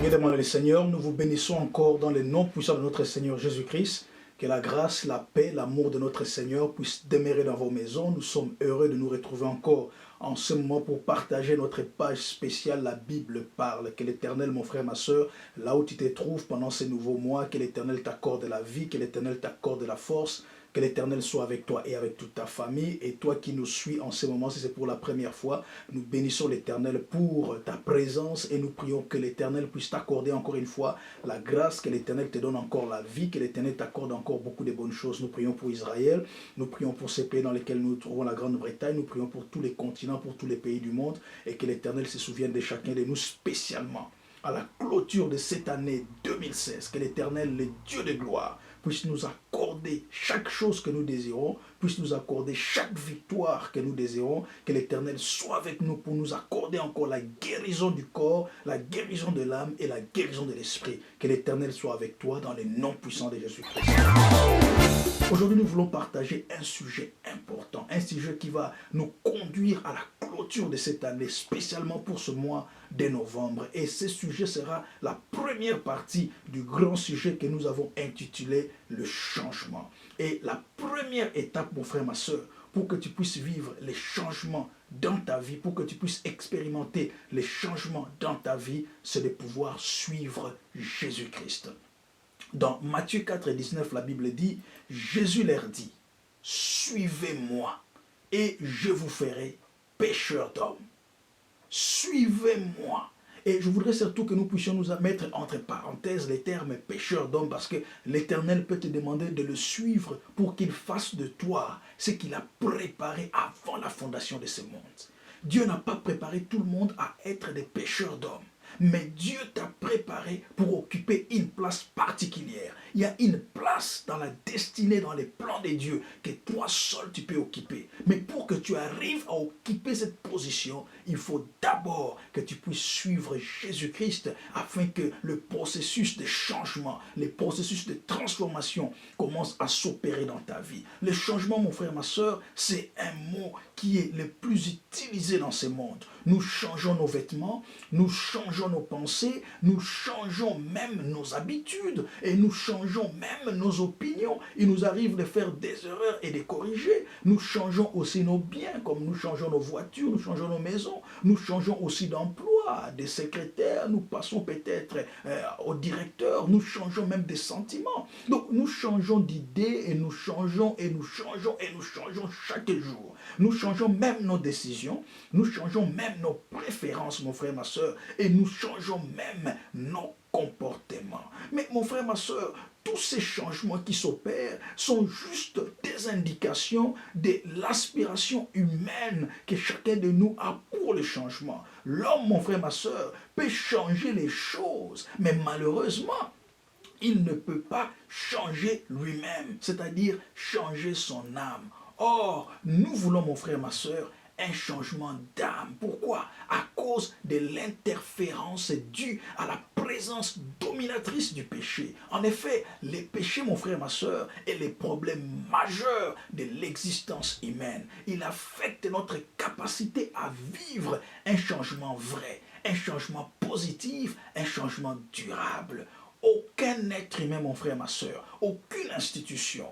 Bien-aimés dans le Seigneur, nous vous bénissons encore dans le nom puissant de notre Seigneur Jésus-Christ. Que la grâce, la paix, l'amour de notre Seigneur puisse demeurer dans vos maisons. Nous sommes heureux de nous retrouver encore en ce moment pour partager notre page spéciale La Bible parle. Que l'Éternel, mon frère, ma soeur, là où tu te trouves pendant ces nouveaux mois, que l'Éternel t'accorde la vie, que l'Éternel t'accorde la force, que l'Éternel soit avec toi et avec toute ta famille. Et toi qui nous suis en ce moment, si c'est pour la première fois, nous bénissons l'Éternel pour ta présence et nous prions que l'Éternel puisse t'accorder encore une fois la grâce, que l'Éternel te donne encore la vie, que l'Éternel t'accorde encore beaucoup de bonnes choses. Nous prions pour Israël, nous prions pour ces pays dans lesquels nous trouvons la Grande-Bretagne, nous prions pour tous les continents, pour tous les pays du monde et que l'Éternel se souvienne de chacun de nous spécialement. À la clôture de cette année 2016, que l'Éternel, le Dieu de gloire, puisse nous accorder chaque chose que nous désirons, puisse nous accorder chaque victoire que nous désirons, que l'Éternel soit avec nous pour nous accorder encore la guérison du corps, la guérison de l'âme et la guérison de l'esprit. Que l'Éternel soit avec toi dans le nom puissant de Jésus-Christ. Aujourd'hui, nous voulons partager un sujet important, un sujet qui va nous conduire à la clôture de cette année, spécialement pour ce mois de novembre. Et ce sujet sera la première partie du grand sujet que nous avons intitulé le changement. Et la première étape, mon frère, ma soeur, pour que tu puisses vivre les changements dans ta vie, pour que tu puisses expérimenter les changements dans ta vie, c'est de pouvoir suivre Jésus-Christ. Dans Matthieu 4, 19, la Bible dit, Jésus leur dit, suivez-moi et je vous ferai pécheurs d'hommes. Suivez-moi. Et je voudrais surtout que nous puissions nous mettre entre parenthèses les termes pécheurs d'hommes parce que l'Éternel peut te demander de le suivre pour qu'il fasse de toi ce qu'il a préparé avant la fondation de ce monde. Dieu n'a pas préparé tout le monde à être des pécheurs d'hommes. Mais Dieu t'a préparé pour occuper une place particulière. Il y a une place dans la destinée, dans les plans de Dieu que toi seul tu peux occuper. Mais pour que tu arrives à occuper cette position, il faut d'abord que tu puisses suivre Jésus-Christ afin que le processus de changement, le processus de transformation commence à s'opérer dans ta vie. Le changement, mon frère, ma soeur, c'est un mot qui est le plus utilisé dans ce monde. Nous changeons nos vêtements, nous changeons nos pensées, nous changeons même nos habitudes et nous changeons même nos opinions. Il nous arrive de faire des erreurs et de corriger. Nous changeons aussi nos biens, comme nous changeons nos voitures, nous changeons nos maisons, nous changeons aussi d'emploi, des secrétaires, nous passons peut-être au directeur, nous changeons même des sentiments. Donc nous changeons d'idées et nous changeons et nous changeons et nous changeons chaque jour. Nous changeons même nos décisions, nous changeons même nos préférences, mon frère, ma soeur, et nous changeons même nos comportements. Mais mon frère, ma soeur, tous ces changements qui s'opèrent sont juste des indications de l'aspiration humaine que chacun de nous a pour le changement. L'homme, mon frère, ma soeur, peut changer les choses, mais malheureusement, il ne peut pas changer lui-même, c'est-à-dire changer son âme. Or, nous voulons, mon frère, ma soeur, un changement d'âme. Pourquoi? À cause de l'interférence due à la présence dominatrice du péché. En effet, le péché, mon frère, ma soeur, est le problème majeur de l'existence humaine. Il affecte notre capacité à vivre un changement vrai, un changement positif, un changement durable. Aucun être humain, mon frère, ma soeur, aucune institution,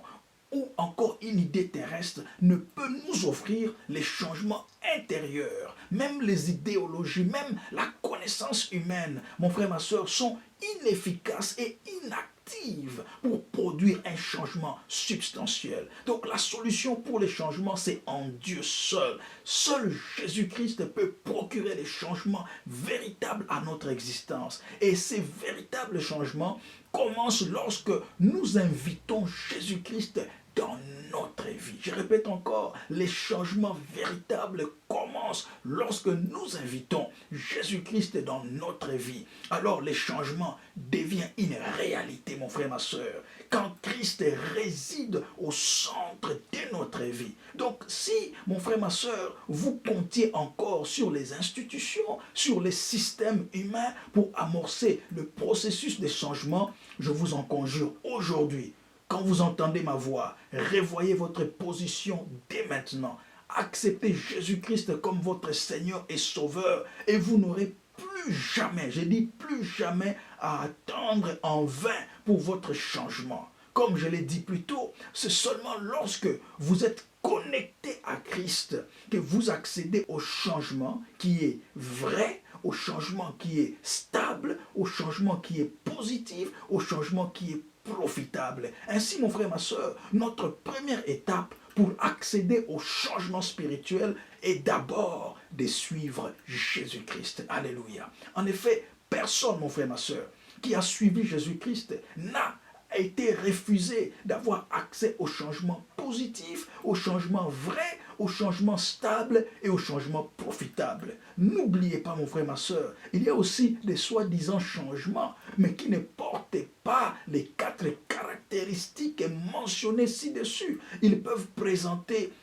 ou encore une idée terrestre ne peut nous offrir les changements intérieurs. Même les idéologies, même la connaissance humaine, mon frère, ma soeur, sont inefficaces et inactives pour produire un changement substantiel. Donc la solution pour les changements, c'est en Dieu seul. Seul Jésus-Christ peut procurer les changements véritables à notre existence. Et ces véritables changements commencent lorsque nous invitons Jésus-Christ dans notre vie. Je répète encore, les changements véritables commencent lorsque nous invitons Jésus-Christ dans notre vie. Alors les changements deviennent une réalité, mon frère, ma soeur, quand Christ réside au centre de notre vie. Donc si, mon frère, ma soeur, vous comptiez encore sur les institutions, sur les systèmes humains pour amorcer le processus de changement, je vous en conjure aujourd'hui. Quand vous entendez ma voix, revoyez votre position dès maintenant. Acceptez Jésus-Christ comme votre Seigneur et Sauveur et vous n'aurez plus plus jamais, je dis plus jamais à attendre en vain pour votre changement. Comme je l'ai dit plus tôt, c'est seulement lorsque vous êtes connecté à Christ que vous accédez au changement qui est vrai, au changement qui est stable, au changement qui est positif, au changement qui est profitable. Ainsi, mon frère, ma soeur, notre première étape pour accéder au changement spirituel est d'abord de suivre Jésus-Christ. Alléluia. En effet, personne, mon frère, ma soeur, qui a suivi Jésus-Christ n'a été refusé d'avoir accès au changement positif, au changement vrai, au changement stable et au changement profitable. N'oubliez pas, mon frère, ma soeur, il y a aussi des soi-disant changements, mais qui ne portent pas les 4 caractéristiques mentionnées ci-dessus. Ils peuvent présenter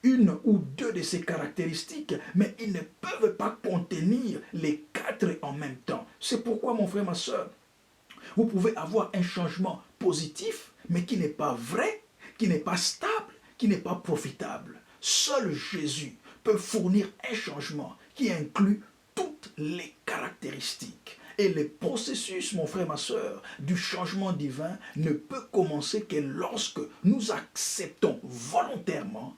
une ou deux de ces caractéristiques, mais ils ne peuvent pas contenir les 4 en même temps. C'est pourquoi, mon frère, ma soeur, vous pouvez avoir un changement positif, mais qui n'est pas vrai, qui n'est pas stable, qui n'est pas profitable. Seul Jésus peut fournir un changement qui inclut toutes les caractéristiques. Et le processus, mon frère, ma soeur, du changement divin ne peut commencer que lorsque nous acceptons volontairement,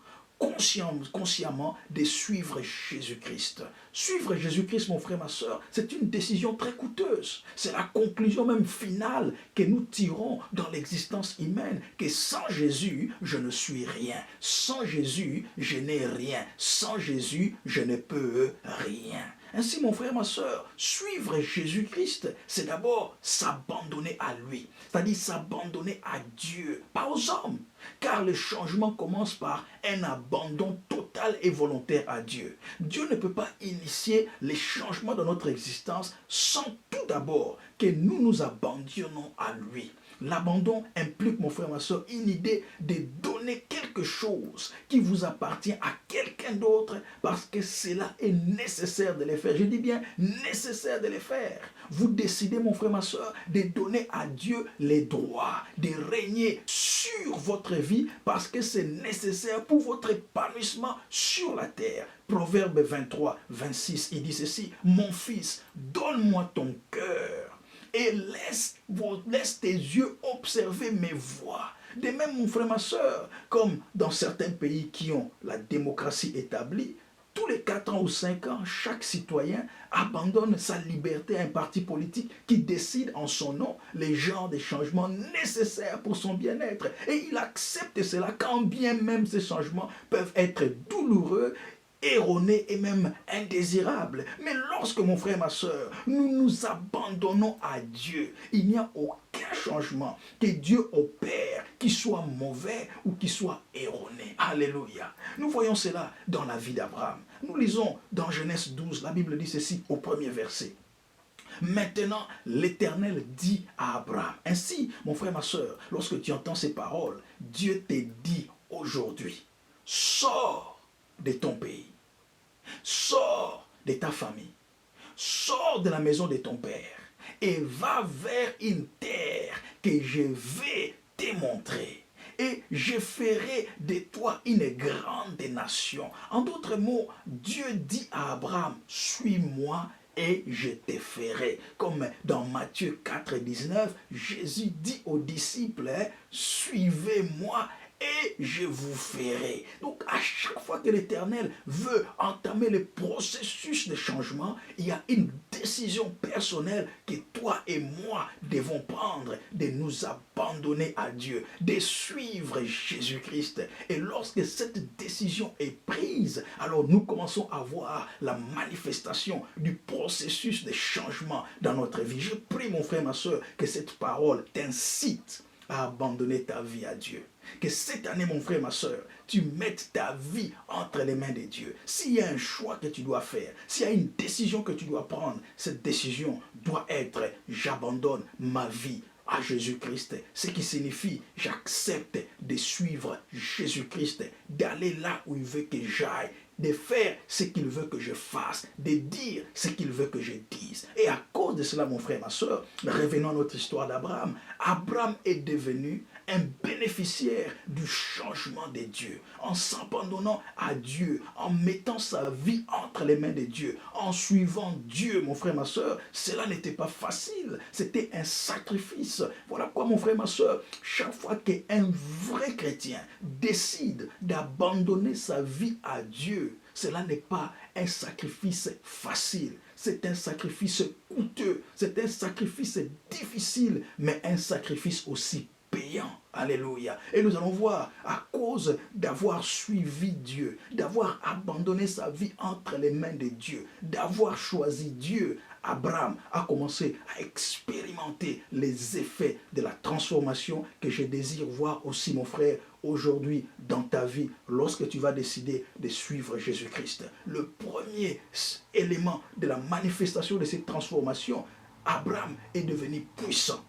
consciemment de suivre Jésus-Christ. Suivre Jésus-Christ, mon frère, ma soeur, c'est une décision très coûteuse. C'est la conclusion même finale que nous tirons dans l'existence humaine, que sans Jésus, je ne suis rien. Sans Jésus, je n'ai rien. Sans Jésus, je ne peux rien. Ainsi, mon frère, ma soeur, suivre Jésus-Christ, c'est d'abord s'abandonner à lui, c'est-à-dire s'abandonner à Dieu, pas aux hommes. Car le changement commence par un abandon total et volontaire à Dieu. Dieu ne peut pas initier les changements dans notre existence sans tout d'abord que nous nous abandonnons à lui. L'abandon implique, mon frère, ma soeur, une idée de donner quelque chose qui vous appartient à quelqu'un d'autre parce que cela est nécessaire de le faire. Je dis bien nécessaire de le faire. Vous décidez, mon frère, ma soeur, de donner à Dieu les droits, de régner sur votre vie parce que c'est nécessaire pour votre épanouissement sur la terre. Proverbe 23, 26, il dit ceci: mon fils, donne-moi ton cœur et laisse tes yeux observer mes voies. De même, mon frère, ma soeur, comme dans certains pays qui ont la démocratie établie, tous les 4 ans ou 5 ans, chaque citoyen abandonne sa liberté à un parti politique qui décide en son nom les genres de changements nécessaires pour son bien-être. Et il accepte cela quand bien même ces changements peuvent être douloureux, erronés et même indésirables. Mais lorsque, mon frère, ma soeur, nous nous abandonnons à Dieu, il n'y a aucun changement que Dieu opère, qui soit mauvais ou qui soit erroné. Alléluia. Nous voyons cela dans la vie d'Abraham. Nous lisons dans Genèse 12, la Bible dit ceci au premier verset. Maintenant, l'Éternel dit à Abraham. Ainsi, mon frère, ma soeur, lorsque tu entends ces paroles, Dieu te dit aujourd'hui, sors de ton pays, sors de ta famille, sors de la maison de ton père et va vers une terre que je vais te montrer. Et je ferai de toi une grande nation. En d'autres mots, Dieu dit à Abraham, suis-moi et je te ferai. Comme dans Matthieu 4, 19, Jésus dit aux disciples, suivez-moi et je vous ferai. Donc à chaque fois que l'Éternel veut entamer le processus de changement, il y a une décision personnelle que toi et moi devons prendre, de nous abandonner à Dieu, de suivre Jésus-Christ. Et lorsque cette décision est prise, alors nous commençons à voir la manifestation du processus de changement dans notre vie. Je prie, mon frère, ma soeur, que cette parole t'incite à abandonner ta vie à Dieu. Que cette année, mon frère, ma soeur, tu mettes ta vie entre les mains de Dieu. S'il y a un choix que tu dois faire, s'il y a une décision que tu dois prendre, cette décision doit être j'abandonne ma vie à Jésus-Christ. Ce qui signifie j'accepte de suivre Jésus-Christ, d'aller là où il veut que j'aille, de faire ce qu'il veut que je fasse, de dire ce qu'il veut que je dise. Et à cause de cela, mon frère, ma soeur, revenons à notre histoire d'Abraham. Abraham est devenu un bénéficiaire du changement des dieux, en s'abandonnant à Dieu, en mettant sa vie entre les mains de Dieu, en suivant Dieu, mon frère, ma soeur. Cela n'était pas facile, c'était un sacrifice. Voilà quoi, mon frère, ma soeur, chaque fois qu'un vrai chrétien décide d'abandonner sa vie à Dieu, cela n'est pas un sacrifice facile, c'est un sacrifice coûteux, c'est un sacrifice difficile, mais un sacrifice aussi payant. Alléluia. Et nous allons voir, à cause d'avoir suivi Dieu, d'avoir abandonné sa vie entre les mains de Dieu, d'avoir choisi Dieu, Abraham a commencé à expérimenter les effets de la transformation que je désire voir aussi, mon frère, aujourd'hui dans ta vie, lorsque tu vas décider de suivre Jésus-Christ. Le premier élément de la manifestation de cette transformation, Abraham est devenu puissant.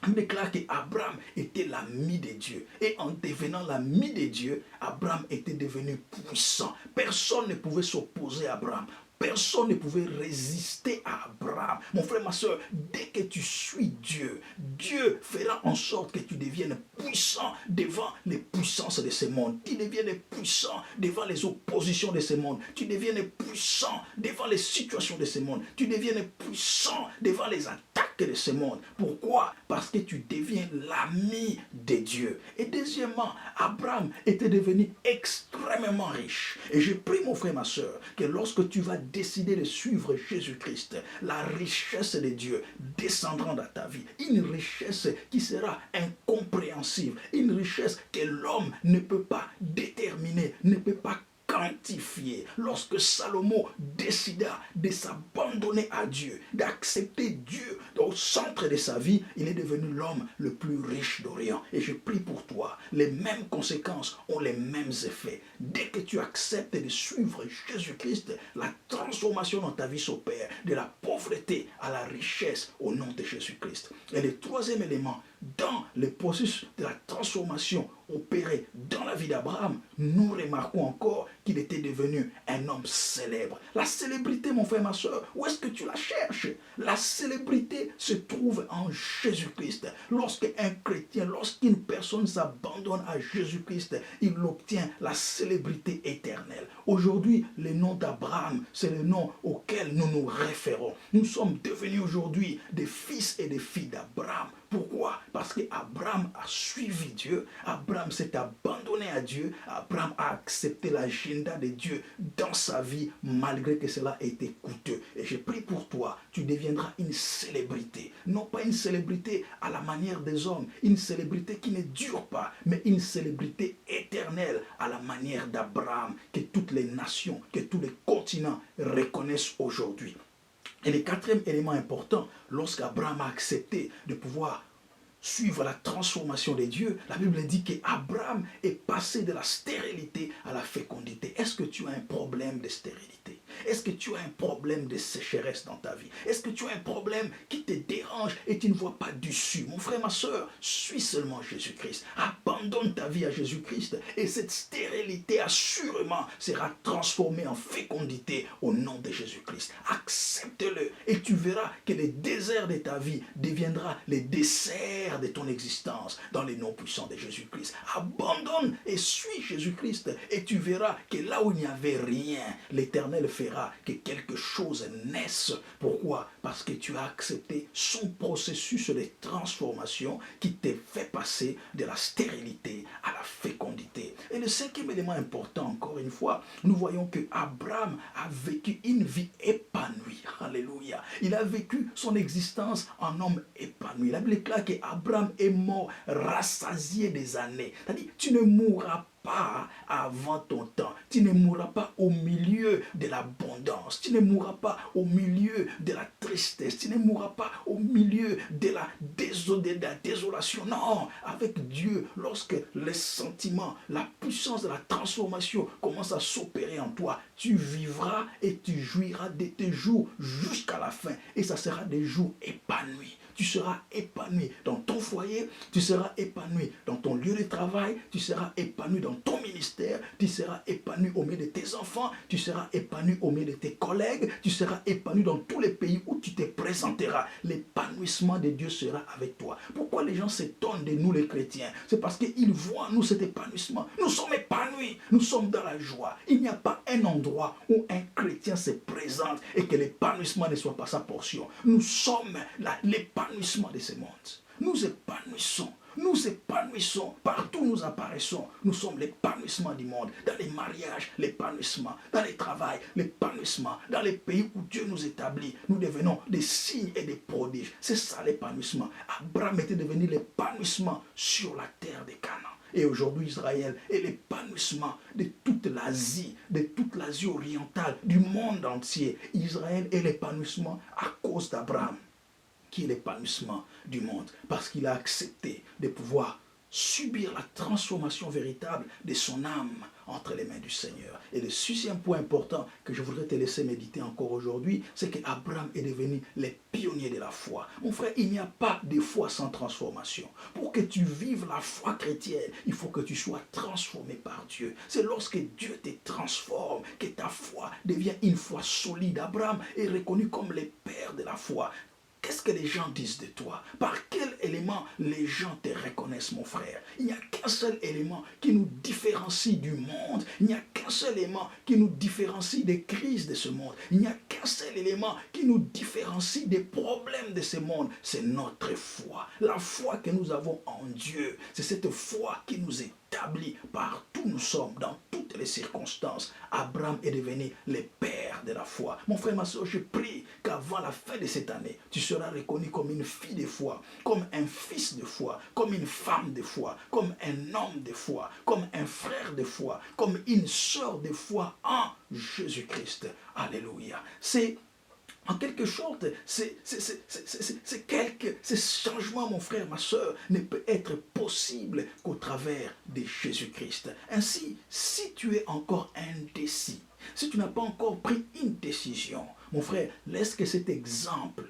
On déclare qu'Abraham était l'ami de Dieu. Et en devenant l'ami de Dieu, Abraham était devenu puissant. Personne ne pouvait s'opposer à Abraham. Personne ne pouvait résister à Abraham. Mon frère, ma soeur, dès que tu suis Dieu, Dieu fera en sorte que tu deviennes puissant devant les puissances de ce monde. Tu deviennes puissant devant les oppositions de ce monde. Tu deviennes puissant devant les situations de ce monde. Tu deviennes puissant devant les attaques de ce monde. Pourquoi? Parce que tu deviens l'ami de Dieu. Et deuxièmement, Abraham était devenu extrêmement riche. Et je prie, mon frère, ma soeur, que lorsque tu vas décider de suivre Jésus-Christ, la richesse de Dieu descendra dans ta vie. Une richesse qui sera incompréhensible. Une richesse que l'homme ne peut pas déterminer, ne peut pas quantifié. Lorsque Salomon décida de s'abandonner à Dieu, d'accepter Dieu au centre de sa vie, il est devenu l'homme le plus riche d'Orient. Et je prie pour toi, les mêmes conséquences ont les mêmes effets. Dès que tu acceptes de suivre Jésus-Christ, la transformation dans ta vie s'opère, de la pauvreté à la richesse au nom de Jésus-Christ. Et le troisième élément, dans le processus de la transformation opérée dans la vie d'Abraham, nous remarquons encore qu'il était devenu un homme célèbre. La célébrité, mon frère, ma soeur, où est-ce que tu la cherches? La célébrité se trouve en Jésus-Christ. Lorsqu'un chrétien, lorsqu'une personne s'abandonne à Jésus-Christ, il obtient la célébrité éternelle. Aujourd'hui, le nom d'Abraham, c'est le nom auquel nous nous référons. Nous sommes devenus aujourd'hui des fils et des filles d'Abraham. Pourquoi? Parce qu'Abraham a suivi Dieu, Abraham s'est abandonné à Dieu, Abraham a accepté l'agenda de Dieu dans sa vie, malgré que cela ait été coûteux. Et je prie pour toi, tu deviendras une célébrité. Non pas une célébrité à la manière des hommes, une célébrité qui ne dure pas, mais une célébrité éternelle à la manière d'Abraham, que toutes les nations, que tous les continents reconnaissent aujourd'hui. Et le quatrième élément important, lorsqu'Abraham a accepté de pouvoir suivre la transformation de Dieu, la Bible dit qu'Abraham est passé de la stérilité à la fécondité. Est-ce que tu as un problème de stérilité? Est-ce que tu as un problème de sécheresse dans ta vie? Est-ce que tu as un problème qui te dérange et tu ne vois pas d'issue? Mon frère, ma soeur, suis seulement Jésus-Christ. Abandonne ta vie à Jésus-Christ et cette stérilité assurément sera transformée en fécondité au nom de Jésus-Christ. Accepte-le et tu verras que le désert de ta vie deviendra le dessert de ton existence dans les noms puissants de Jésus-Christ. Abandonne et suis Jésus-Christ et tu verras que là où il n'y avait rien, l'Éternel fera que quelque chose naisse. Pourquoi? Parce que tu as accepté son processus de transformation qui te fait passer de la stérilité à la fécondité. Et le cinquième élément important, encore une fois, nous voyons que Abraham a vécu une vie épanouie. Alléluia. Il a vécu son existence en homme épanoui. La Bible déclare qu'Abraham est mort rassasié des années. C'est-à-dire, tu ne mourras pas avant ton temps. Tu ne mourras pas au milieu de l'abondance. Tu ne mourras pas au milieu de la tristesse. Tu ne mourras pas au milieu de la désolation. Non, avec Dieu, lorsque les sentiments, la puissance de la transformation commence à s'opérer en toi, tu vivras et tu jouiras de tes jours jusqu'à la fin. Et ça sera des jours épanouis. Tu seras épanoui dans ton foyer, tu seras épanoui dans ton lieu de travail, tu seras épanoui dans ton ministère, tu seras épanoui au milieu de tes enfants, tu seras épanoui au milieu de tes collègues, tu seras épanoui dans tous les pays où tu te présentes. présentera. L'épanouissement de Dieu sera avec toi. Pourquoi les gens s'étonnent de nous les chrétiens? C'est parce qu'ils voient en nous cet épanouissement. Nous sommes épanouis, nous sommes dans la joie. Il n'y a pas un endroit où un chrétien se présente et que l'épanouissement ne soit pas sa portion. Nous sommes l'épanouissement de ce monde. Nous épanouissons. Nous épanouissons, partout où nous apparaissons, nous sommes l'épanouissement du monde. Dans les mariages, l'épanouissement. Dans les travails, l'épanouissement. Dans les pays où Dieu nous établit, nous devenons des signes et des prodiges. C'est ça l'épanouissement. Abraham était devenu l'épanouissement sur la terre de Canaan. Et aujourd'hui, Israël est l'épanouissement de toute l'Asie orientale, du monde entier. Israël est l'épanouissement à cause d'Abraham, qui est l'épanouissement du monde, parce qu'il a accepté de pouvoir subir la transformation véritable de son âme entre les mains du Seigneur. Et le sixième point important que je voudrais te laisser méditer encore aujourd'hui, c'est qu'Abraham est devenu les pionniers de la foi. Mon frère, il n'y a pas de foi sans transformation. Pour que tu vives la foi chrétienne, il faut que tu sois transformé par Dieu. C'est lorsque Dieu te transforme que ta foi devient une foi solide. Abraham est reconnu comme le père de la foi. Qu'est-ce que les gens disent de toi? Par quel élément les gens te reconnaissent, mon frère? Il n'y a qu'un seul élément qui nous différencie du monde. Il n'y a qu'un seul élément qui nous différencie des crises de ce monde. Il n'y a qu'un seul élément qui nous différencie des problèmes de ce monde. C'est notre foi. La foi que nous avons en Dieu. C'est cette foi qui nous établit partout où nous sommes, dans toutes les circonstances. Abraham est devenu le père de la foi. Mon frère, ma soeur, je prie qu'avant la fin de cette année, tu seras reconnu comme une fille de foi, comme un fils de foi, comme une femme de foi, comme un homme de foi, comme un frère de foi, comme une sœur de foi en Jésus-Christ. Alléluia. C'est en quelque sorte, ces changements, mon frère, ma soeur, ne peut être possible qu'au travers de Jésus-Christ. Ainsi, si tu es encore indécis, si tu n'as pas encore pris une décision, mon frère, laisse que cet exemple,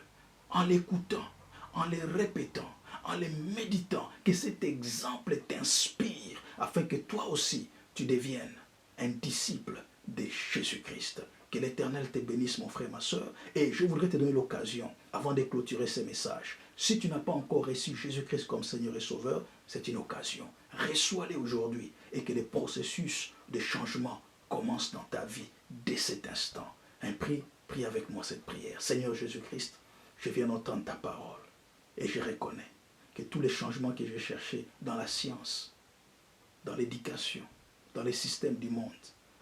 en l'écoutant, en le répétant, en le méditant, que cet exemple t'inspire afin que toi aussi, tu deviennes un disciple de Jésus-Christ. Que l'Éternel te bénisse, mon frère, ma soeur. Et je voudrais te donner l'occasion, avant de clôturer ce message. Si tu n'as pas encore reçu Jésus-Christ comme Seigneur et Sauveur, c'est une occasion. Reçois-le aujourd'hui et que le processus de changement commence dans ta vie dès cet instant. Prie avec moi cette prière. Seigneur Jésus-Christ, je viens d'entendre ta parole et je reconnais que tous les changements que j'ai cherchés dans la science, dans l'éducation, dans les systèmes du monde,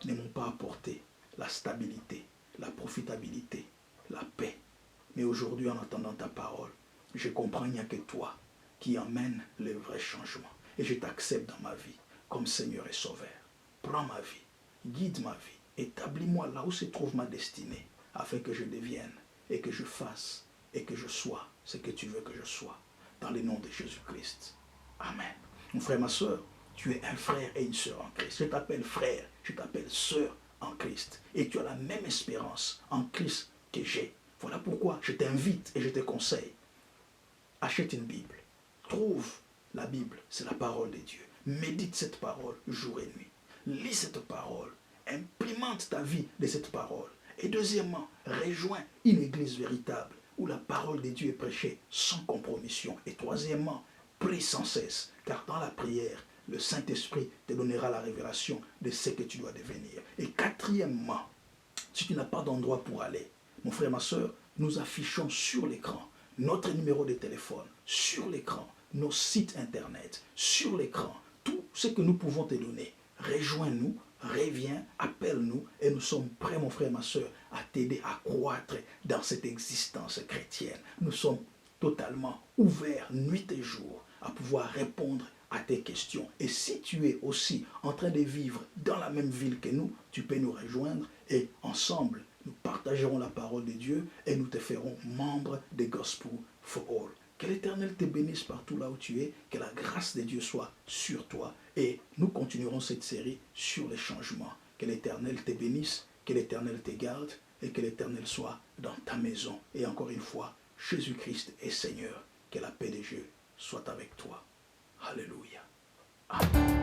ne m'ont pas apporté la stabilité, la profitabilité, la paix. Mais aujourd'hui, en entendant ta parole, je comprends qu'il n'y a que toi qui emmène le vrai changement. Et je t'accepte dans ma vie comme Seigneur et Sauveur. Prends ma vie, guide ma vie, établis-moi là où se trouve ma destinée, afin que je devienne et que je fasse et que je sois ce que tu veux que je sois. Dans le nom de Jésus-Christ. Amen. Mon frère, ma soeur, tu es un frère et une soeur en Christ. Je t'appelle frère, je t'appelle soeur en Christ. Et tu as la même espérance en Christ que j'ai. Voilà pourquoi je t'invite et je te conseille. Achète une Bible. Trouve la Bible, c'est la parole de Dieu. Médite cette parole jour et nuit. Lis cette parole. Imprimente ta vie de cette parole. Et deuxièmement, rejoins une église véritable où la parole de Dieu est prêchée sans compromission. Et troisièmement, prie sans cesse, car dans la prière, le Saint-Esprit te donnera la révélation de ce que tu dois devenir. Et quatrièmement, si tu n'as pas d'endroit pour aller, mon frère, ma soeur, nous affichons sur l'écran notre numéro de téléphone, sur l'écran, nos sites internet, sur l'écran, tout ce que nous pouvons te donner. Rejoins-nous, reviens, appelle-nous et nous sommes prêts, mon frère, ma soeur, à t'aider à croître dans cette existence chrétienne. Nous sommes totalement ouverts nuit et jour à pouvoir répondre à tes questions. Et si tu es aussi en train de vivre dans la même ville que nous, tu peux nous rejoindre et ensemble, nous partagerons la parole de Dieu et nous te ferons membre des Gospel for All. Que l'Éternel te bénisse partout là où tu es, que la grâce de Dieu soit sur toi et nous continuerons cette série sur les changements. Que l'Éternel te bénisse, que l'Éternel te garde et que l'Éternel soit dans ta maison. Et encore une fois, Jésus-Christ est Seigneur. Que la paix de Dieu soit avec toi. Alléluia. Amen.